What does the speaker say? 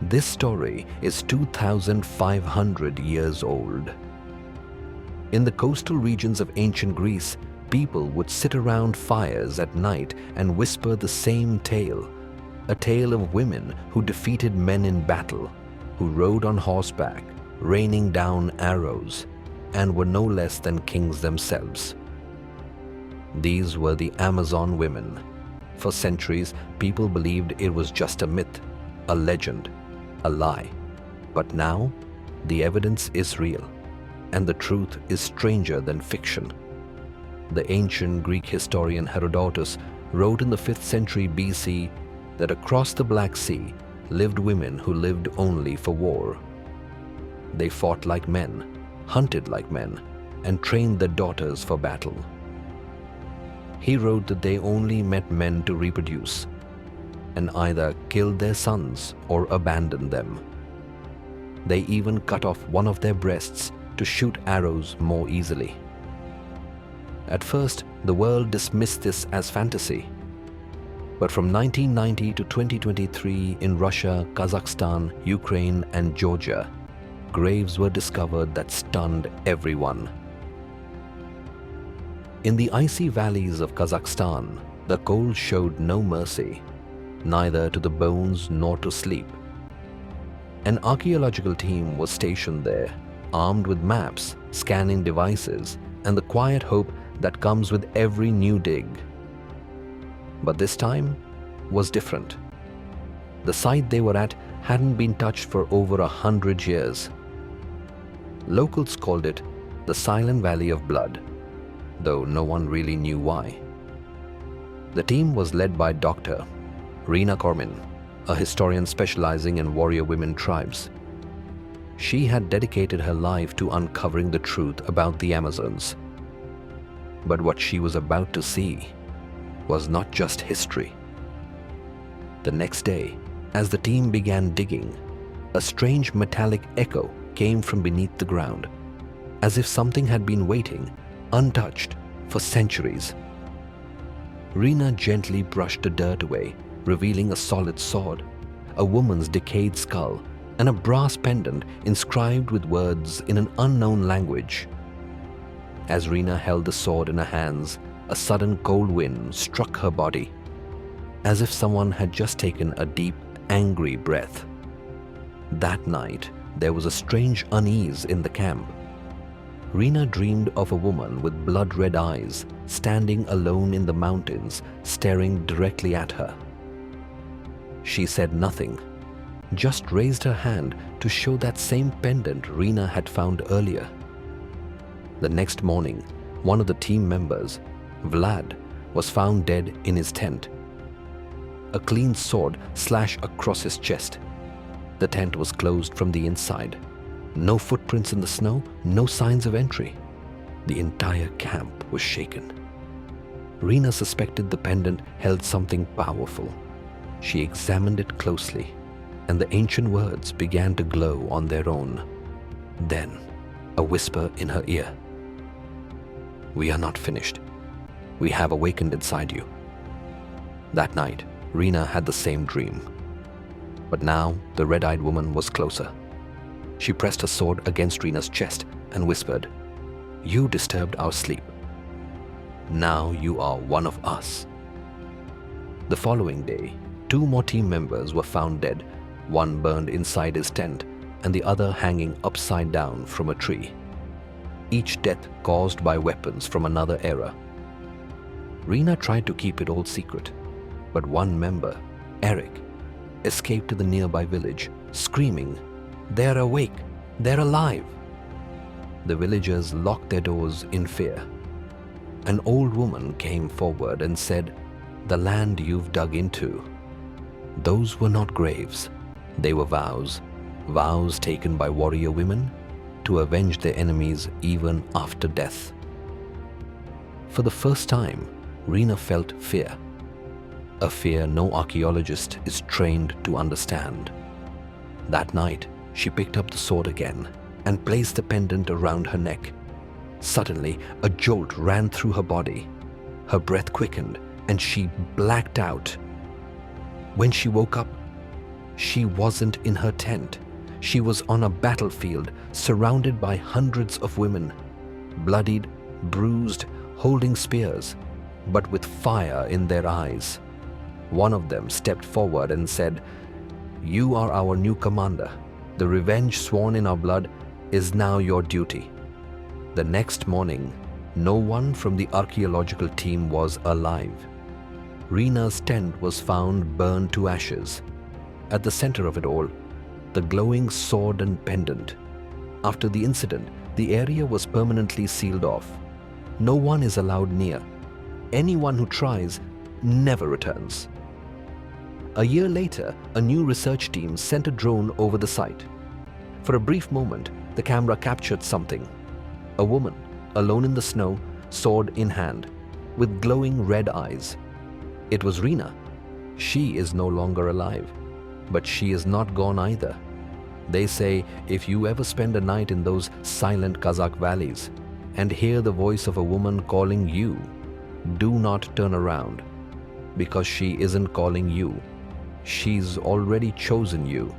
This story is 2,500 years old. In the coastal regions of ancient Greece, people would sit around fires at night and whisper the same tale, a tale of women who defeated men in battle, who rode on horseback, raining down arrows, and were no less than kings themselves. These were the Amazon women. For centuries, people believed it was just a myth, a legend, a lie. But now, the evidence is real, and the truth is stranger than fiction. The ancient Greek historian Herodotus wrote in the 5th century BC that across the Black Sea lived women who lived only for war. They fought like men, hunted like men, and trained their daughters for battle. He wrote that they only met men to reproduce, and either killed their sons or abandoned them. They even cut off one of their breasts to shoot arrows more easily. At first, the world dismissed this as fantasy. But from 1990 to 2023 in Russia, Kazakhstan, Ukraine, and Georgia, graves were discovered that stunned everyone. In the icy valleys of Kazakhstan, the cold showed no mercy, neither to the bones nor to sleep. An archaeological team was stationed there, armed with maps, scanning devices, and the quiet hope that comes with every new dig. But this time was different. The site they were at hadn't been touched for over 100 years. Locals called it the Silent Valley of Blood, though no one really knew why. The team was led by Dr. Rina Kormin, a historian specializing in warrior women tribes. She had dedicated her life to uncovering the truth about the Amazons. But what she was about to see was not just history. The next day, as the team began digging, a strange metallic echo came from beneath the ground, as if something had been waiting, untouched, for centuries. Rina gently brushed the dirt away, revealing a solid sword, a woman's decayed skull, and a brass pendant inscribed with words in an unknown language. As Rina held the sword in her hands, a sudden cold wind struck her body, as if someone had just taken a deep, angry breath. That night, there was a strange unease in the camp. Rina dreamed of a woman with blood-red eyes, standing alone in the mountains, staring directly at her. She said nothing, just raised her hand to show that same pendant Rina had found earlier. The next morning, one of the team members, Vlad, was found dead in his tent. A clean sword slashed across his chest. The tent was closed from the inside. No footprints in the snow, no signs of entry. The entire camp was shaken. Rina suspected the pendant held something powerful. She examined it closely, and the ancient words began to glow on their own. Then, a whisper in her ear. "We are not finished. We have awakened inside you." That night, Rina had the same dream. But now, the red-eyed woman was closer. She pressed her sword against Rina's chest and whispered, "You disturbed our sleep. Now you are one of us." The following day, 2 more team members were found dead, one burned inside his tent and the other hanging upside down from a tree. Each death caused by weapons from another era. Rina tried to keep it all secret, but one member, Eric, escaped to the nearby village, screaming, "They're awake! They're alive!" The villagers locked their doors in fear. An old woman came forward and said, "The land you've dug into, those were not graves. They were vows, vows taken by warrior women to avenge their enemies even after death." For the first time, Rina felt fear, a fear no archaeologist is trained to understand. That night, she picked up the sword again and placed the pendant around her neck. Suddenly, a jolt ran through her body. Her breath quickened and she blacked out. When she woke up, She wasn't in her tent. She was on a battlefield, surrounded by hundreds of women, bloodied, bruised, holding spears, but with fire in their eyes. One of them stepped forward and said, "You are our new commander. The revenge sworn in our blood is now your duty." The next morning, no one from the archaeological team was alive. Rina's tent was found burned to ashes. At the center of it all, the glowing sword and pendant. After the incident, the area was permanently sealed off. No one is allowed near. Anyone who tries never returns. A year later, a new research team sent a drone over the site. For a brief moment, the camera captured something. A woman, alone in the snow, sword in hand, with glowing red eyes. It was Rina. She is no longer alive, but she is not gone either. They say if you ever spend a night in those silent Kazakh valleys and hear the voice of a woman calling you, do not turn around, because she isn't calling you. She's already chosen you.